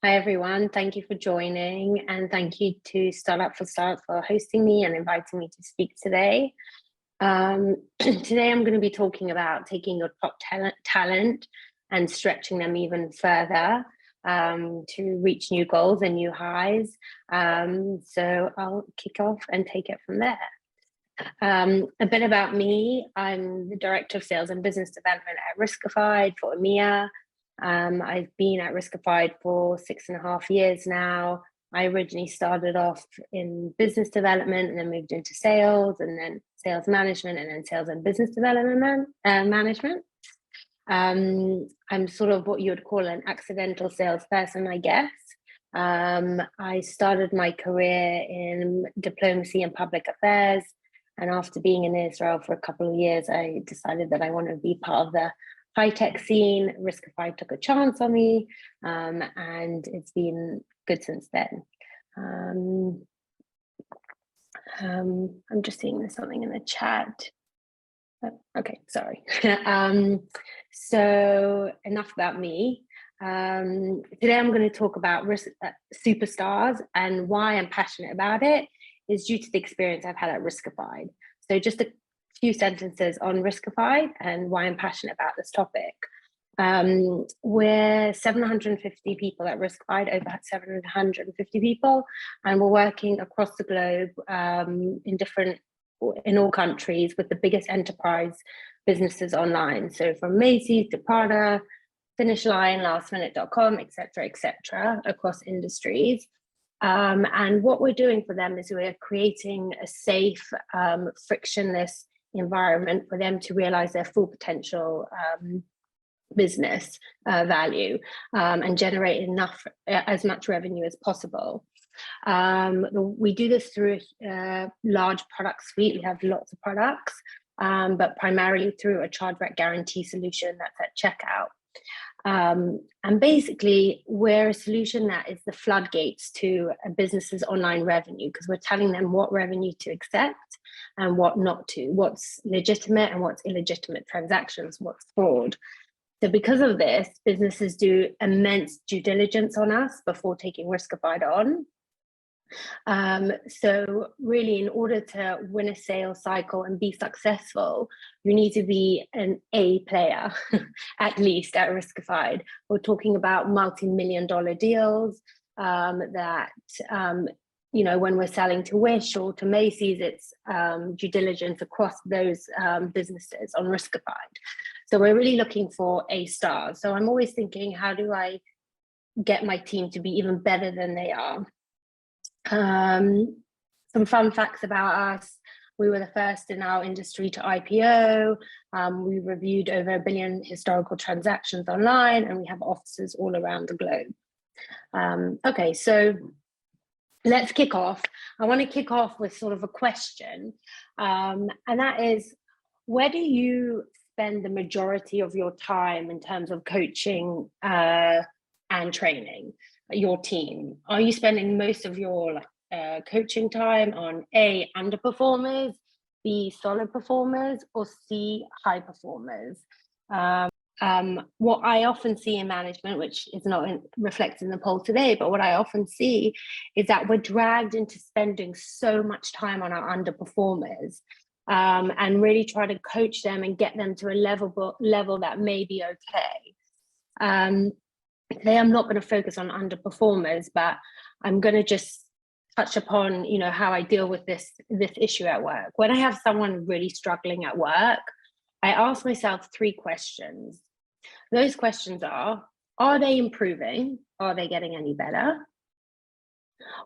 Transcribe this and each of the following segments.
Hi, everyone. Thank you for joining, and thank you to Startup for Start for hosting me and inviting me to speak today. Today, I'm going to be talking about taking your top talent and stretching them even further to reach new goals and new highs. So I'll kick off and take it from there. A bit about me. I'm the Director of Sales and Business Development at Riskified for EMEA. I've been at Riskified for 6.5 years now. I originally started off in business development and then moved into sales and then sales management and then sales and business development management. I'm sort of what you would call an accidental salesperson, I guess. I started my career in diplomacy and public affairs. And after being in Israel for a couple of years, I decided that I wanted to be part of the high-tech scene. Riskified took a chance on me, and it's been good since then. I'm just seeing there's something in the chat. Okay, sorry. So enough about me. Today I'm going to talk about superstars, and why I'm passionate about it is due to the experience I've had at Riskified. So just a few sentences on Riskified and why I'm passionate about this topic. We're 750 people at Riskified, over 750 people, and we're working across the globe in all countries with the biggest enterprise businesses online. So from Macy's to Prada, Finish Line, lastminute.com, etc., across industries. And what we're doing for them is we're creating a safe, frictionless environment for them to realize their full potential business value and generate as much revenue as possible. We do this through a large product suite. We have lots of products, but primarily through a chargeback guarantee solution that's at checkout. And basically, we're a solution that is the floodgates to a business's online revenue, because we're telling them what revenue to accept and what not to, what's legitimate and what's illegitimate transactions, what's fraud. So because of this, businesses do immense due diligence on us before taking Riskified on. So really, in order to win a sales cycle and be successful, you need to be an A player, at least at Riskified. We're talking about multi-million-dollar deals that, when we're selling to Wish or to Macy's, it's due diligence across those businesses on Riskified. So we're really looking for A stars. So I'm always thinking, how do I get my team to be even better than they are? Some fun facts about us. We were the first in our industry to IPO. We reviewed over 1 billion historical transactions online, and we have offices all around the globe. Okay, so let's kick off. I want to kick off with sort of a question, and that is, where do you spend the majority of your time in terms of coaching and training your team? Are you spending most of your coaching time on A, underperformers, B, solid performers, or C, high performers? What I often see in management, which is not reflected in the poll today, but what I often see is that we're dragged into spending so much time on our underperformers and really try to coach them and get them to a level that may be okay. Today, I'm not going to focus on underperformers, but I'm going to just touch upon, how I deal with this issue at work. When I have someone really struggling at work, I ask myself 3 questions. Those questions are they improving? Are they getting any better?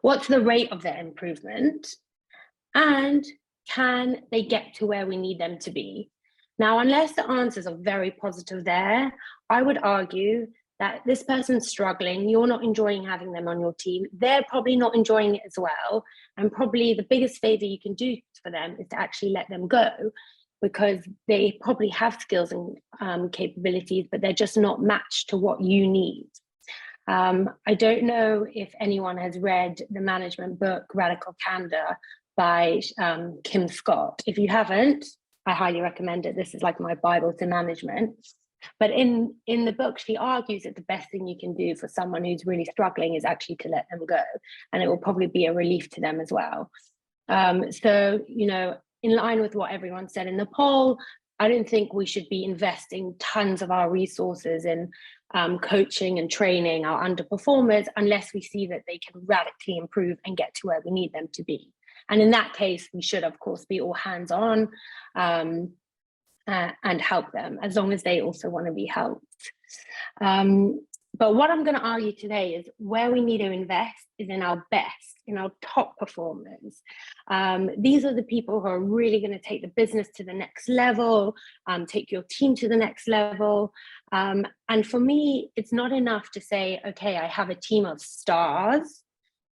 What's the rate of their improvement? And can they get to where we need them to be? Now, unless the answers are very positive there, I would argue that this person's struggling, you're not enjoying having them on your team, they're probably not enjoying it as well, and probably the biggest favor you can do for them is to actually let them go, because they probably have skills and capabilities, but they're just not matched to what you need. I don't know if anyone has read the management book, Radical Candor by Kim Scott. If you haven't, I highly recommend it. This is like my Bible to management. But in the book, she argues that the best thing you can do for someone who's really struggling is actually to let them go, and it will probably be a relief to them as well. So, you know, in line with what everyone said in the poll, I don't think we should be investing tons of our resources in coaching and training our underperformers unless we see that they can radically improve and get to where we need them to be. And in that case, we should, of course, be all hands on and help them, as long as they also want to be helped. But what I'm going to argue today is where we need to invest is in our best, in our top performers. These are the people who are really going to take the business to the next level, take your team to the next level. And for me, it's not enough to say, okay, I have a team of stars.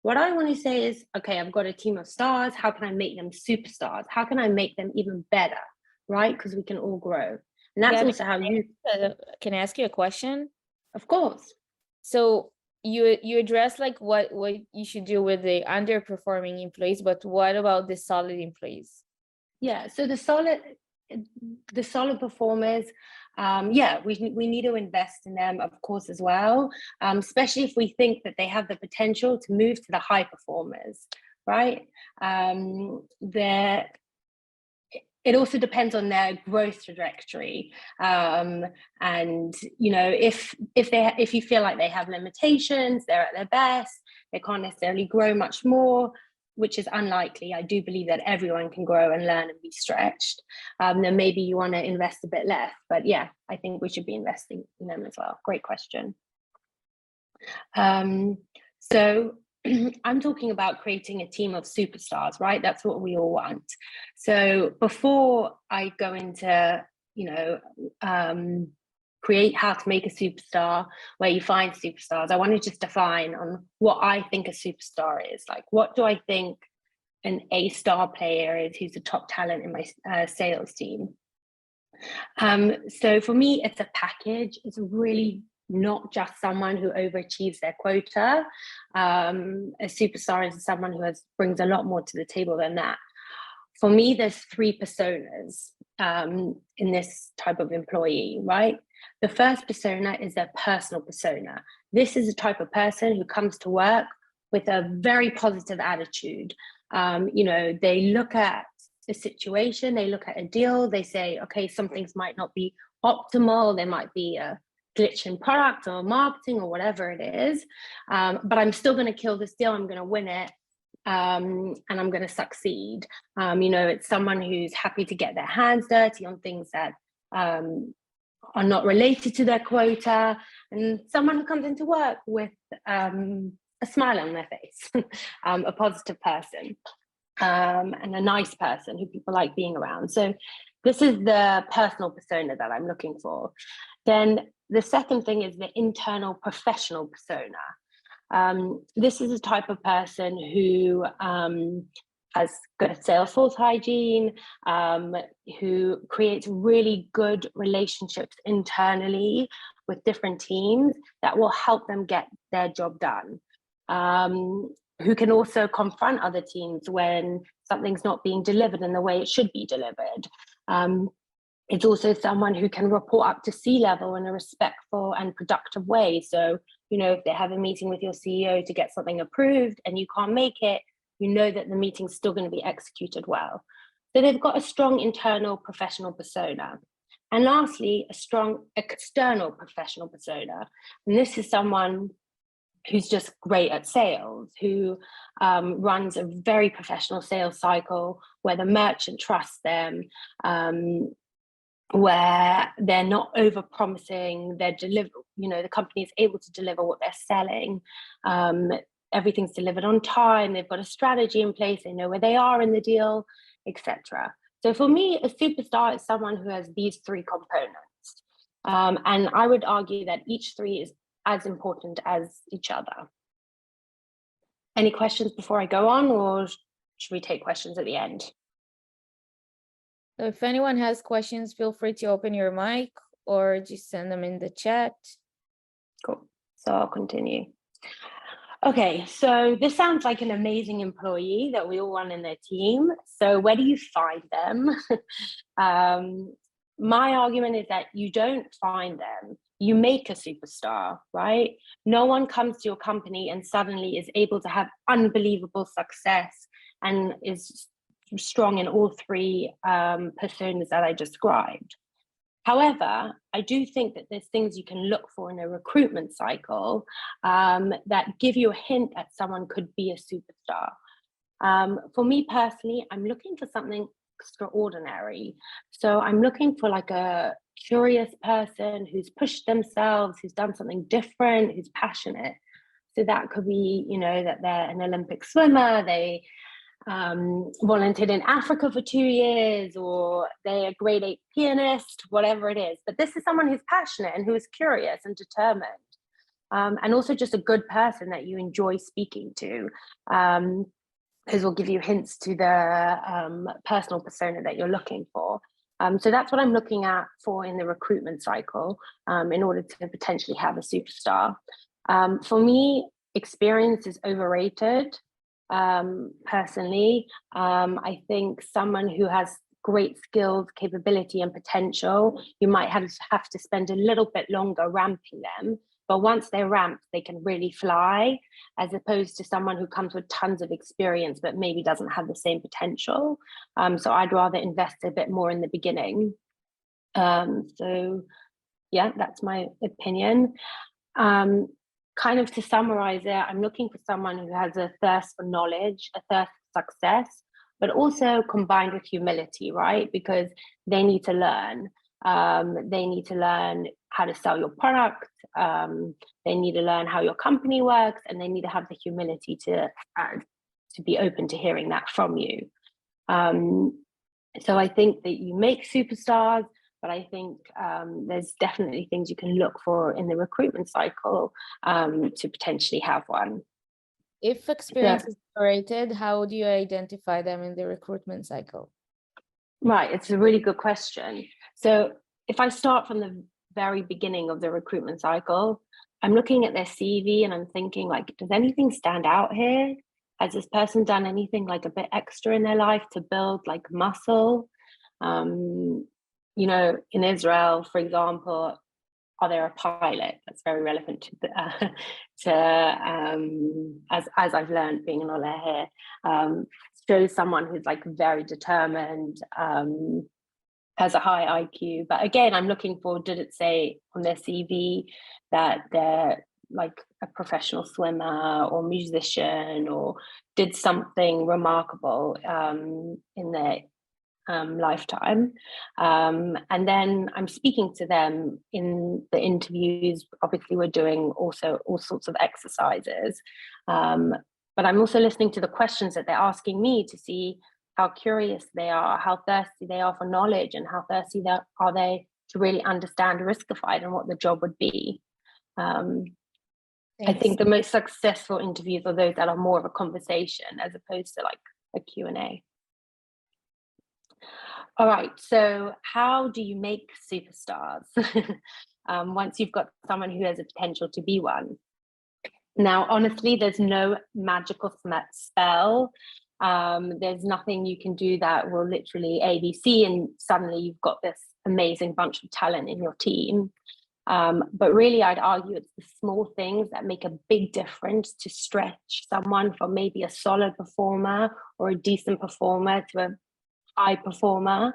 What I want to say is, okay, I've got a team of stars. How can I make them superstars? How can I make them even better, right? Because we can all grow. And that's also how you... Can I ask you a question? Of course. So you address like what you should do with the underperforming employees, but what about the solid employees? Yeah, so the solid performers, we need to invest in them, of course, as well, especially if we think that they have the potential to move to the high performers, right? It also depends on their growth trajectory, and you know, if you feel like they have limitations, they're at their best, they can't necessarily grow much more, which is unlikely. I do believe that everyone can grow and learn and be stretched. Then maybe you want to invest a bit less, but yeah, I think we should be investing in them as well. Great question. So I'm talking about creating a team of superstars, right? That's what we all want. So before I go into, you know, create how to make a superstar, where you find superstars, I want to just define on what I think a superstar is. Like, what do I think an A-star player is who's a top talent in my sales team? So for me, it's a package. It's really not just someone who overachieves their quota. A superstar is someone who brings a lot more to the table than that. For me, there's 3 personas in this type of employee, right? The first persona is their personal persona. This is a type of person who comes to work with a very positive attitude. You know, they look at a situation, they look at a deal, they say, okay, some things might not be optimal, there might be a glitch in product or marketing or whatever it is, but I'm still going to kill this deal, I'm going to win it, and I'm going to succeed. You know, it's someone who's happy to get their hands dirty on things that are not related to their quota, and someone who comes into work with a smile on their face, a positive person, and a nice person who people like being around. So this is the personal persona that I'm looking for. Then the second thing is the internal professional persona. This is a type of person who has good Salesforce hygiene, who creates really good relationships internally with different teams that will help them get their job done. Who can also confront other teams when something's not being delivered in the way it should be delivered. It's also someone who can report up to C-level in a respectful and productive way. So, you know, if they have a meeting with your CEO to get something approved and you can't make it, you know that the meeting's still going to be executed well. So they've got a strong internal professional persona. And lastly, a strong external professional persona. And this is someone who's just great at sales, who runs a very professional sales cycle where the merchant trusts them, where they're not over promising, they're you know, the company is able to deliver what they're selling. Everything's delivered on time, they've got a strategy in place, they know where they are in the deal, etc. So for me, a superstar is someone who has these 3 components. And I would argue that each 3 is as important as each other. Any questions before I go on, or should we take questions at the end? So if anyone has questions, feel free to open your mic or just send them in the chat. Cool. So I'll continue. Okay, so this sounds like an amazing employee that we all want in their team. So where do you find them? my argument is that you don't find them, you make a superstar, right? No one comes to your company and suddenly is able to have unbelievable success and is strong in all three personas that I described. However, I do think that there's things you can look for in a recruitment cycle that give you a hint that someone could be a superstar. For me personally, I'm looking for something extraordinary. So I'm looking for like a curious person who's pushed themselves, who's done something different, who's passionate. So that could be, you know, that they're an Olympic swimmer, they volunteered in Africa for 2 years, or they're a grade 8 pianist, whatever it is. But this is someone who's passionate and who is curious and determined. And also just a good person that you enjoy speaking to. Because will give you hints to the personal persona that you're looking for. So that's what I'm looking at for in the recruitment cycle in order to potentially have a superstar. For me, experience is overrated. Personally, I think someone who has great skills, capability, and potential, you might have to spend a little bit longer ramping them. But once they're ramped, they can really fly, as opposed to someone who comes with tons of experience but maybe doesn't have the same potential. So I'd rather invest a bit more in the beginning. So yeah, that's my opinion. Kind of to summarize it, I'm looking for someone who has a thirst for knowledge, a thirst for success, but also combined with humility, right? Because they need to learn. They need to learn how to sell your product. They need to learn how your company works, and they need to have the humility to be open to hearing that from you. So I think that you make superstars, but I think there's definitely things you can look for in the recruitment cycle to potentially have one. If experience is overrated, how do you identify them in the recruitment cycle? Right, it's a really good question. So if I start from the very beginning of the recruitment cycle, I'm looking at their CV and I'm thinking, like, does anything stand out here? Has this person done anything like a bit extra in their life to build like muscle? You know, in Israel, for example, are they a pilot? That's very relevant to as I've learned being an Ola here. Shows someone who's like very determined, has a high IQ. But again, I'm looking for, did it say on their CV that they're like a professional swimmer or musician, or did something remarkable in their lifetime. And then I'm speaking to them in the interviews. Obviously, we're doing also all sorts of exercises. But I'm also listening to the questions that they're asking me to see how curious they are, how thirsty they are for knowledge, and how thirsty are they to really understand Riskified and what the job would be. I think the most successful interviews are those that are more of a conversation as opposed to like a Q&A. All right, so how do you make superstars once you've got someone who has a potential to be one? Now, honestly, there's no magical spell. There's nothing you can do that will literally ABC and suddenly you've got this amazing bunch of talent in your team. But really, I'd argue it's the small things that make a big difference to stretch someone from maybe a solid performer or a decent performer to a high performer.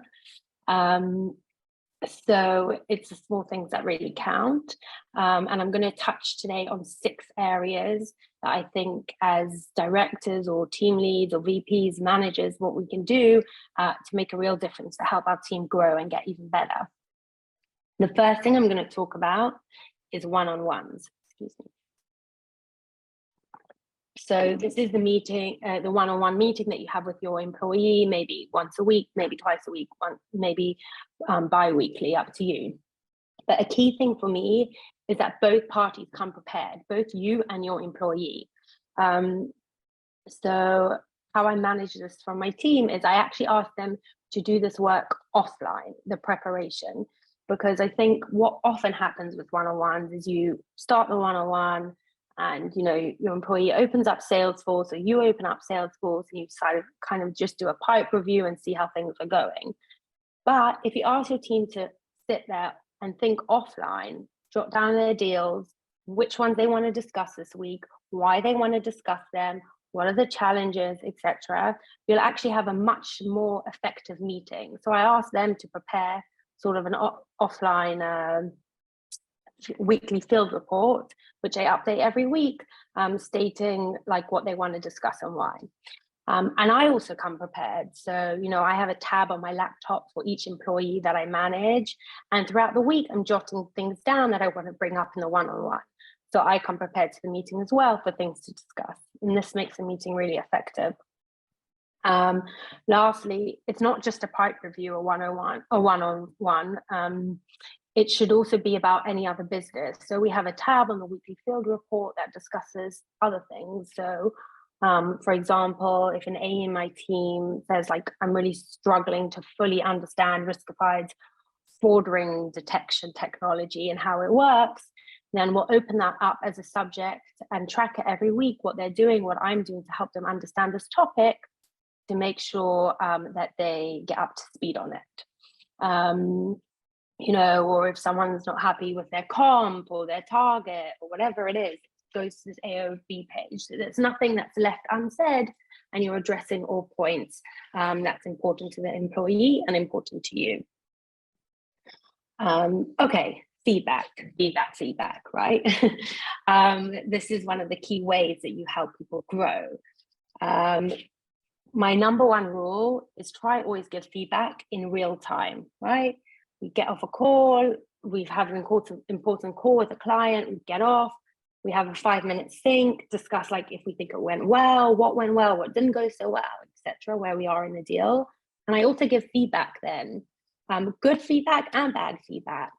So it's the small things that really count. And I'm going to touch today on 6 areas that I think as directors or team leads or VPs, managers, what we can do to make a real difference to help our team grow and get even better. The first thing I'm going to talk about is one-on-ones. Excuse me. So this is the meeting, the one-on-one meeting that you have with your employee, maybe once a week, maybe twice a week, maybe bi-weekly, up to you. But a key thing for me is that both parties come prepared, both you and your employee. So how I manage this from my team is I actually ask them to do this work offline, the preparation, because I think what often happens with one-on-ones is you start the one-on-one, and you know your employee opens up Salesforce, or you open up Salesforce, and you kind of just do a pipe review and see how things are going. But if you ask your team to sit there and think offline, jot down their deals, which ones they want to discuss this week, why they want to discuss them, what are the challenges, etc., you'll actually have a much more effective meeting. So I asked them to prepare sort of an offline weekly field report, which I update every week, stating like what they want to discuss and why. And I also come prepared. So, you know, I have a tab on my laptop for each employee that I manage. And throughout the week, I'm jotting things down that I want to bring up in the one-on-one. So I come prepared to the meeting as well for things to discuss. And this makes the meeting really effective. Lastly, it's not just a pipe review or one-on-one. It should also be about any other business. So we have a tab on the weekly field report that discusses other things. So for example, if an A in my team says like, I'm really struggling to fully understand Riskified's fraud ring detection technology and how it works, then we'll open that up as a subject and track it every week, what they're doing, what I'm doing to help them understand this topic, to make sure that they get up to speed on it. You know, or if someone's not happy with their comp or their target or whatever it is, goes to this AOB page. So there's nothing that's left unsaid, and you're addressing all points that's important to the employee and important to you. Okay, feedback, right? This is one of the key ways that you help people grow. My number one rule is try always give feedback in real time, right? We get off a call, we have an important call with a client, we get off, we have a 5-minute sync, discuss like if we think it went well, what didn't go so well, etc., where we are in the deal. And I also give feedback then, good feedback and bad feedback.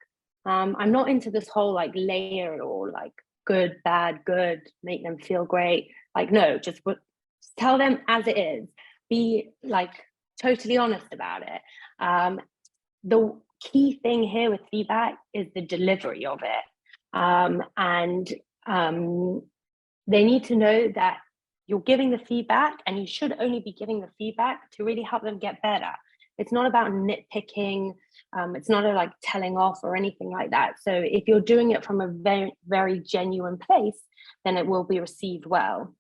I'm not into this whole like layer it all, like good, bad, good, make them feel great. Like, no, just tell them as it is. Be like totally honest about it. The key thing here with feedback is the delivery of it. They need to know that you're giving the feedback, and you should only be giving the feedback to really help them get better. It's not about nitpicking. It's not a like telling off or anything like that. So if you're doing it from a very, very genuine place, then it will be received well.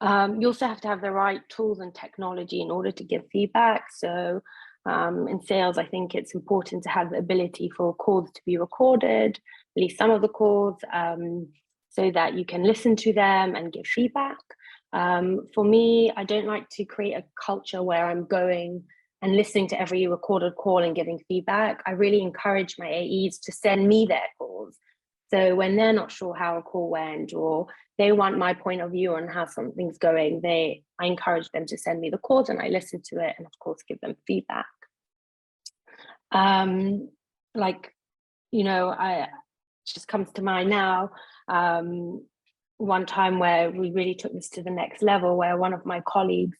You also have to have the right tools and technology in order to give feedback. So in sales, I think it's important to have the ability for calls to be recorded, at least some of the calls, so that you can listen to them and give feedback. For me, I don't like to create a culture where I'm going and listening to every recorded call and giving feedback. I really encourage my AEs to send me their calls. So when they're not sure how a call went, or they want my point of view on how something's going, I encourage them to send me the calls, and I listen to it and of course give them feedback. Like, you know, I just comes to mind now, one time where we really took this to the next level, where one of my colleagues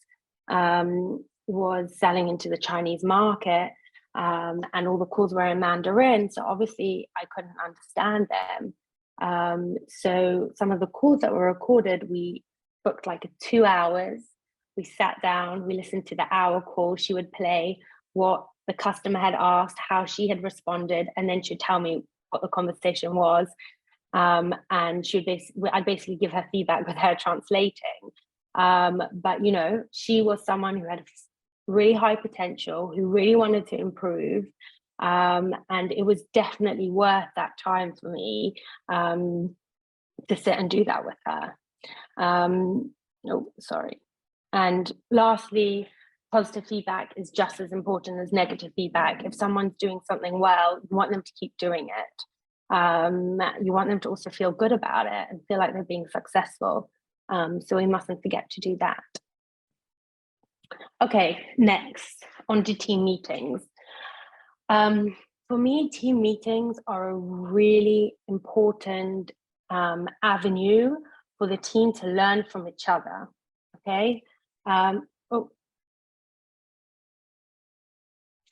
was selling into the Chinese market, and all the calls were in Mandarin, so obviously I couldn't understand them. So some of the calls that were recorded, we booked like 2 hours. We sat down, we listened to the hour call. She would play what the customer had asked, how she had responded, and then she'd tell me what the conversation was. And I'd basically give her feedback with her translating. But, you know, she was someone who had really high potential, who really wanted to improve. And it was definitely worth that time for me to sit and do that with her. And lastly, positive feedback is just as important as negative feedback. If someone's doing something well, you want them to keep doing it. You want them to also feel good about it and feel like they're being successful. So we mustn't forget to do that. Okay, next, on to team meetings. For me, team meetings are a really important avenue for the team to learn from each other, okay? You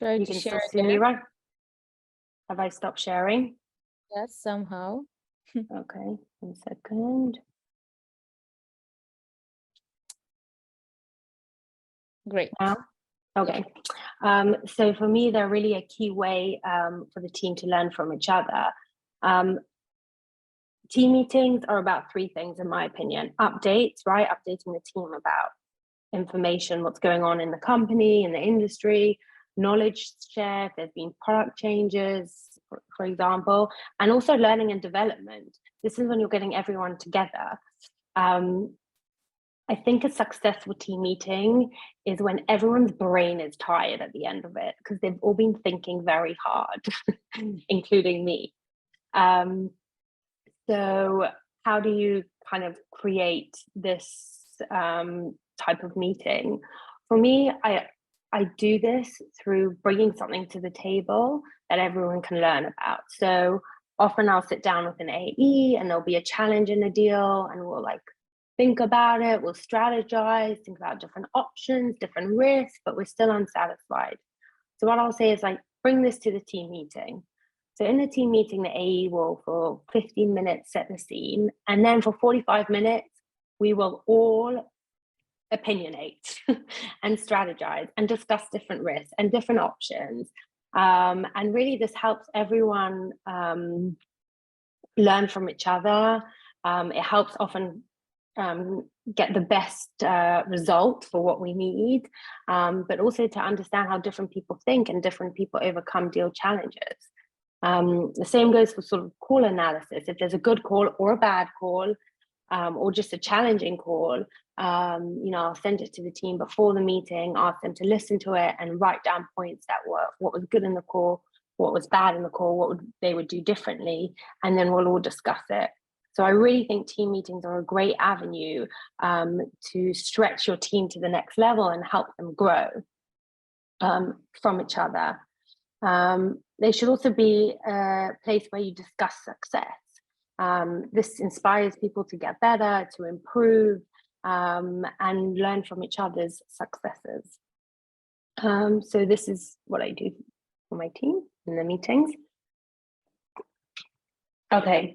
can still see me, right? Have I stopped sharing? Yes, somehow. Okay, 1 second. Great. Now? Okay. So for me, they're really a key way for the team to learn from each other. Team meetings are about three things, in my opinion. Updates, right? Updating the team about information, what's going on in the company, in the industry, knowledge share, if there's been product changes, for example, and also learning and development. This is when you're getting everyone together. I think a successful team meeting is when everyone's brain is tired at the end of it, because they've all been thinking very hard, including me. So how do you kind of create this type of meeting? For me, I do this through bringing something to the table that everyone can learn about. So often I'll sit down with an AE and there'll be a challenge in a deal, and we'll like think about it, we'll strategize, think about different options, different risks, but we're still unsatisfied. So what I'll say is like, bring this to the team meeting. So in the team meeting, the AE will, for 15 minutes, set the scene. And then for 45 minutes, we will all opinionate and strategize and discuss different risks and different options. And really this helps everyone learn from each other. It helps often get the best result for what we need, but also to understand how different people think and different people overcome deal challenges. The same goes for sort of call analysis. If there's a good call or a bad call, or just a challenging call, I'll send it to the team before the meeting, ask them to listen to it and write down points that were what was good in the call, what was bad in the call, what they would do differently, and then we'll all discuss it. So I really think team meetings are a great avenue to stretch your team to the next level and help them grow from each other. They should also be a place where you discuss success. This inspires people to get better, to improve, and learn from each other's successes. So this is what I do for my team in the meetings. Okay.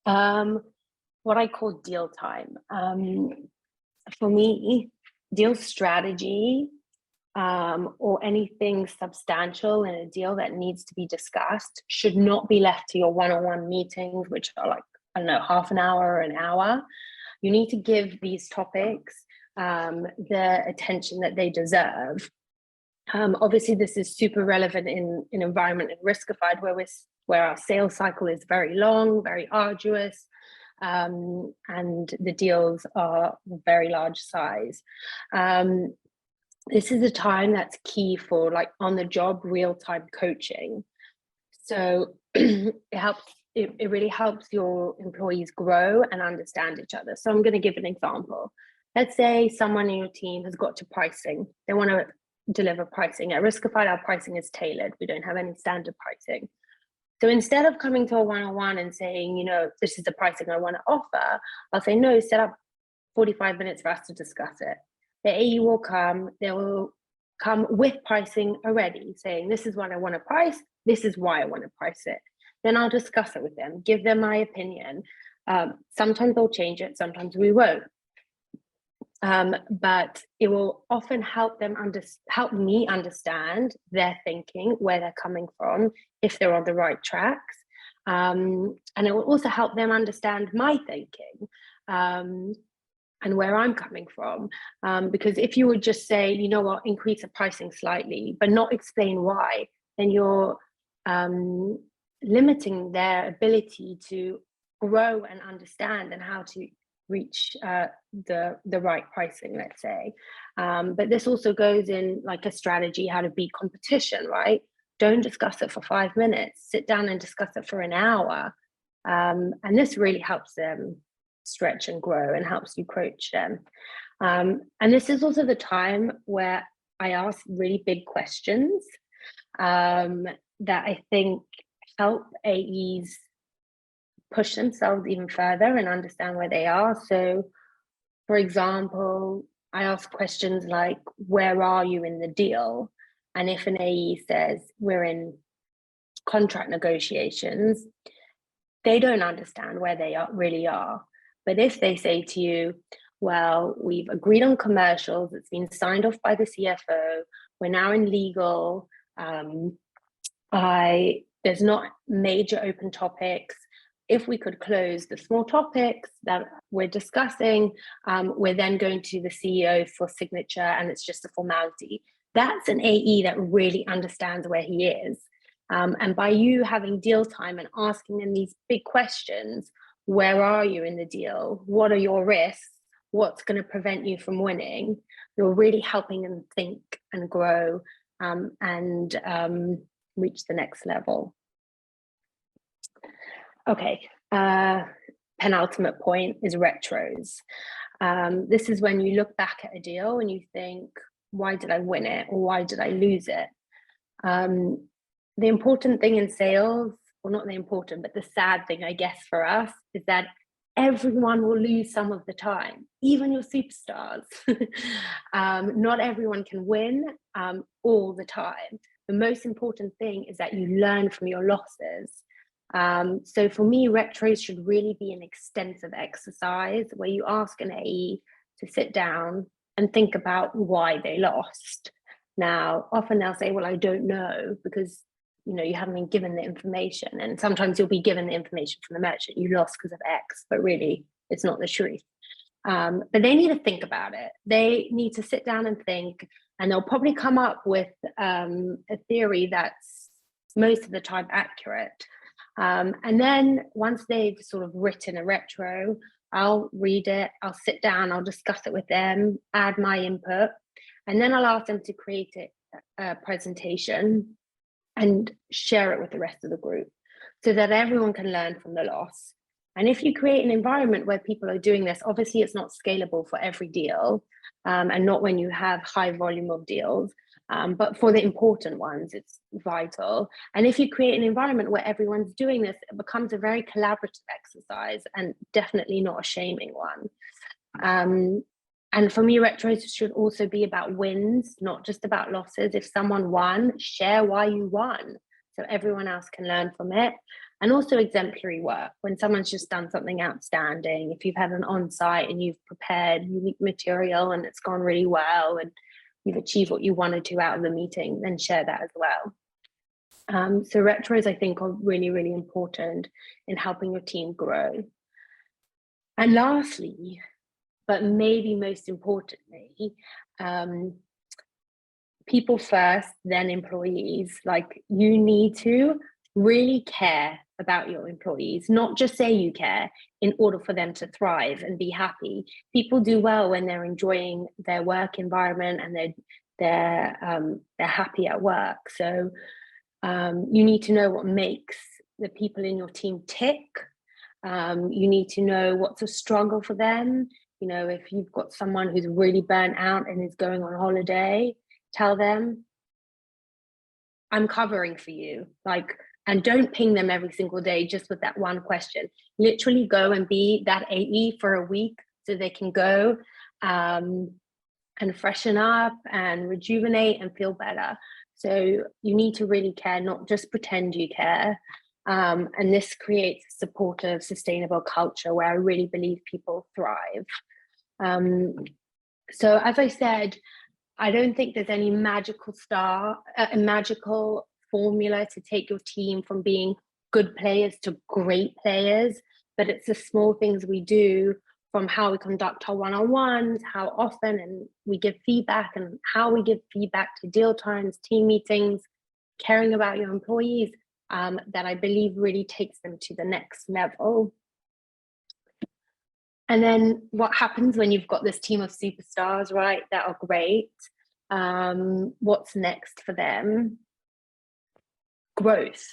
What I call deal time. For me, deal strategy or anything substantial in a deal that needs to be discussed should not be left to your one-on-one meetings, which are like, I don't know, half an hour or an hour. You need to give these topics the attention that they deserve. Obviously, this is super relevant in environment and riskified, where our sales cycle is very long, very arduous, and the deals are very large size. This is a time that's key for like on-the-job, real-time coaching. So it really helps your employees grow and understand each other. So I'm going to give an example. Let's say someone in your team has got to pricing. They want to deliver pricing. At Riskified, our pricing is tailored. We don't have any standard pricing. So instead of coming to a one-on-one and saying, this is the pricing I want to offer, I'll say, no, set up 45 minutes for us to discuss it. The AE will come, they will come with pricing already, saying, this is what I want to price, this is why I want to price it. Then I'll discuss it with them, give them my opinion. Sometimes they'll change it, sometimes we won't. But it will often help me understand their thinking, where they're coming from, if they're on the right tracks. And it will also help them understand my thinking and where I'm coming from. Because if you would just say, increase the pricing slightly, but not explain why, then you're limiting their ability to grow and understand and how to reach the right pricing, let's say. But this also goes in like a strategy, how to beat competition, right? Don't discuss it for 5 minutes, sit down and discuss it for an hour. And this really helps them stretch and grow and helps you coach them. And this is also the time where I ask really big questions that I think help AEs push themselves even further and understand where they are. So, for example, I ask questions like, where are you in the deal? And if an AE says we're in contract negotiations, they don't understand where they really are. But if they say to you, well, we've agreed on commercials, it's been signed off by the CFO, We're now in legal. There's not major open topics. If we could close the small topics that we're discussing, we're then going to the CEO for signature, and it's just a formality. That's an AE that really understands where he is. And by you having deal time and asking them these big questions, where are you in the deal? What are your risks? What's going to prevent you from winning? You're really helping them think and grow and reach the next level. Okay, penultimate point is retros. This is when you look back at a deal and you think, why did I win it or why did I lose it? The important thing in sales, well, not the important, but the sad thing, I guess, for us is that everyone will lose some of the time, even your superstars. Not everyone can win all the time. The most important thing is that you learn from your losses. So for me, retros should really be an extensive exercise where you ask an AE to sit down and think about why they lost. Now, often they'll say, well, I don't know, because you haven't been given the information. And sometimes you'll be given the information from the merchant, you lost because of X, but really it's not the truth. But they need to think about it. They need to sit down and think, and they'll probably come up with a theory that's most of the time accurate. And then once they've sort of written a retro, I'll read it, I'll sit down, I'll discuss it with them, add my input, and then I'll ask them to create a presentation and share it with the rest of the group so that everyone can learn from the loss. And if you create an environment where people are doing this, obviously it's not scalable for every deal and not when you have high volume of deals, but for the important ones, it's vital. And if you create an environment where everyone's doing this, it becomes a very collaborative exercise and definitely not a shaming one. And for me, retros should also be about wins, not just about losses. If someone won, share why you won so everyone else can learn from it. And also exemplary work, when someone's just done something outstanding. If you've had an on-site and you've prepared unique material and it's gone really well and you've achieved what you wanted to out of the meeting, then share that as well. So retros, I think, are really, really important in helping your team grow. And lastly, but maybe most importantly, people first, then employees. Like, you need to really care about your employees, not just say you care in order for them to thrive and be happy. People do well when they're enjoying their work environment and they're happy at work. So you need to know what makes the people in your team tick. You need to know what's a struggle for them. If you've got someone who's really burnt out and is going on holiday, tell them, I'm covering for you. And don't ping them every single day just with that one question. Literally go and be that AE for a week so they can go and freshen up and rejuvenate and feel better. So you need to really care, not just pretend you care. And this creates a supportive, sustainable culture where I really believe people thrive. So as I said, I don't think there's any magical formula to take your team from being good players to great players, but it's the small things we do, from how we conduct our one-on-ones, how often and we give feedback, and how we give feedback to deal times, team meetings, caring about your employees, that I believe really takes them to the next level. And then what happens when you've got this team of superstars, right, that are great? What's next for them? Growth.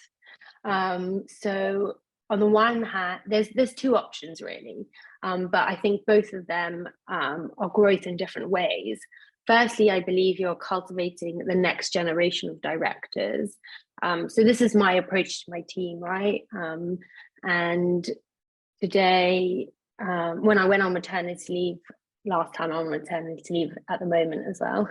So on the one hand, there's two options really, but I think both of them are growth in different ways. Firstly, I believe you're cultivating the next generation of directors. So this is my approach to my team, right? And today, when I went on maternity leave, last time on maternity leave at the moment as well,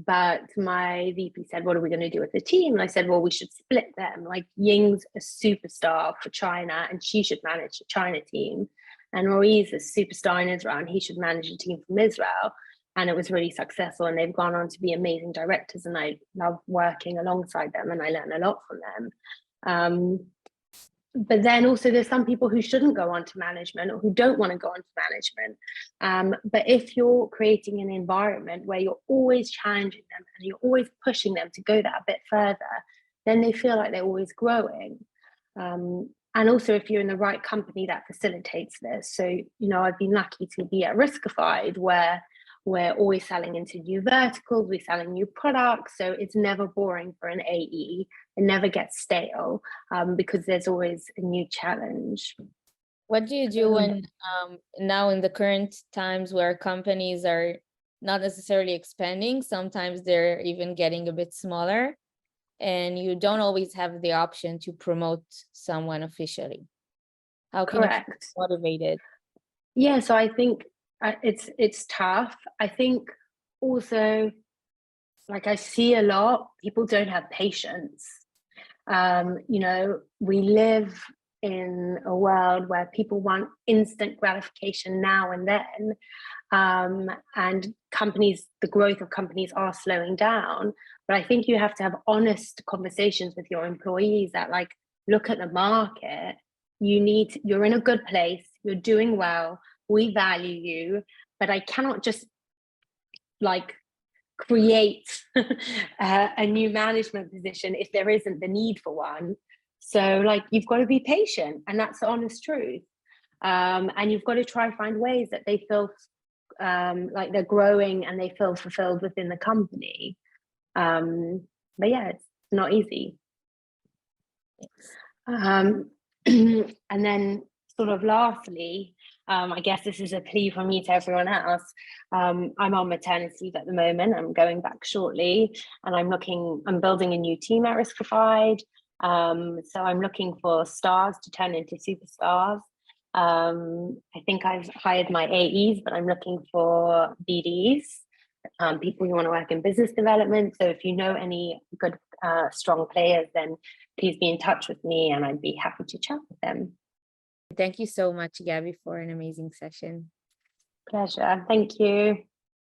but my VP said, what are we going to do with the team? And I said, well, we should split them. Like, Ying's a superstar for China and she should manage the China team. And Roy's a superstar in Israel and he should manage a team from Israel. and it was really successful, and they've gone on to be amazing directors, and I love working alongside them, and I learn a lot from them. But then also there's some people who shouldn't go on to management, or who don't want to go on to management. But if you're creating an environment where you're always challenging them and you're always pushing them to go that bit further, then they feel like they're always growing. And also if you're in the right company that facilitates this. So, you know, I've been lucky to be at Riskified, where we're always selling into new verticals, we're selling new products. So it's never boring for an AE. It never gets stale, because there's always a new challenge. What do you do when now in the current times where companies are not necessarily expanding, sometimes they're even getting a bit smaller, and you don't always have the option to promote someone officially? How can you keep motivated? Yeah, so I think it's tough. I think also, like, I see a lot, people don't have patience. You know, we live in a world where people want instant gratification now and then. And companies, the growth of companies are slowing down. But I think you have to have honest conversations with your employees that, like, look at the market. You're in a good place, you're doing well, we value you, but I cannot just like create a new management position if there isn't the need for one. So, like, you've got to be patient, and that's the honest truth. And you've got to try find ways that they feel like they're growing and they feel fulfilled within the company. But yeah, it's not easy. And then sort of lastly, I guess this is a plea from me to everyone else. I'm on maternity leave at the moment. I'm going back shortly, and I'm building a new team at Riskified. So I'm looking for stars to turn into superstars. I think I've hired my AEs, but I'm looking for BDs, people who want to work in business development. So if you know any good, strong players, then please be in touch with me, and I'd be happy to chat with them. Thank you so much, Gabi, for an amazing session. Pleasure. Thank you.